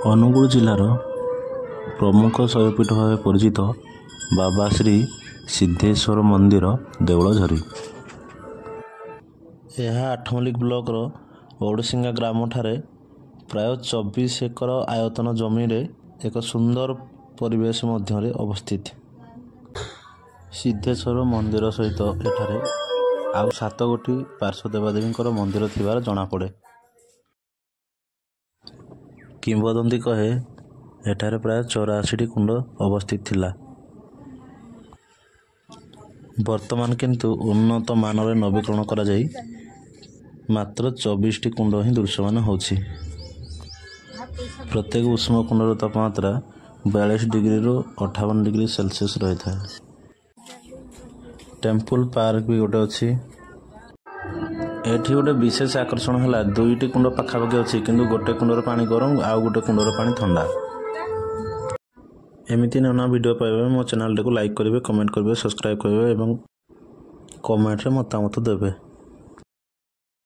ଅନୁଗୁଳ ଜିଲ୍ଲାର ପ୍ରମୁଖ ଶୈବପୀଠ ଭାବେ ପରିଚିତ ବାବା ଶ୍ରୀ ସିଦ୍ଧେଶ୍ୱର ମନ୍ଦିର ଦେଉଳଝରି। ଏହା ଆଠମଲ୍ଲିକ ବ୍ଲକର ଓଡ଼ସିଙ୍ଗା ଗ୍ରାମଠାରେ ପ୍ରାୟ 24 ଏକର ଆୟତନ ଜମିରେ ଏକ ସୁନ୍ଦର ପରିବେଶ ମଧ୍ୟରେ ଅବସ୍ଥିତ। ସିଦ୍ଧେଶ୍ୱର ମନ୍ଦିର ସହିତ ଏଠାରେ ଆଉ 7 ଗୋଟି ପାର୍ଶ୍ୱ ଦେବାଦେବୀଙ୍କର ମନ୍ଦିର ଥିବାର ଜଣାପଡ଼େ। କିମ୍ବଦନ୍ତୀ କହେ ଏଠାରେ ପ୍ରାୟ 84ଟି କୁଣ୍ଡ ଅବସ୍ଥିତ ଥିଲା। ବର୍ତ୍ତମାନ କିନ୍ତୁ ଉନ୍ନତ ମାନର ନବୀକରଣ କରାଯାଇ ମାତ୍ର 24ଟି କୁଣ୍ଡ ହିଁ ଦୃଶ୍ୟମାନ ହେଉଛି। ପ୍ରତ୍ୟେକ ଉଷ୍ମ କୁଣ୍ଡର ତାପମାତ୍ରା 42 ଡିଗ୍ରୀରୁ 58 ଡିଗ୍ରୀ ସେଲସିୟସ୍ ରହିଥାଏ। ଟେମ୍ପଲ ପାର୍କ ବି ଗୋଟେ ଅଛି। ଏଠି ଗୋଟେ ବିଶେଷ ଆକର୍ଷଣ ହେଲା 2ଟି କୁଣ୍ଡ ପାଖାପାଖି ଅଛି, କିନ୍ତୁ ଗୋଟେ କୁଣ୍ଡର ପାଣି ଗରମ ଆଉ ଗୋଟେ କୁଣ୍ଡର ପାଣି ଥଣ୍ଡା। ଏମିତି ନାନା ଭିଡ଼ିଓ ପାଇବା ମୋ ଚ୍ୟାନେଲଟିକୁ ଲାଇକ୍ କରିବେ, କମେଣ୍ଟ କରିବେ, ସବସ୍କ୍ରାଇବ୍ କରିବେ ଏବଂ କମେଣ୍ଟରେ ମତାମତ ଦେବେ।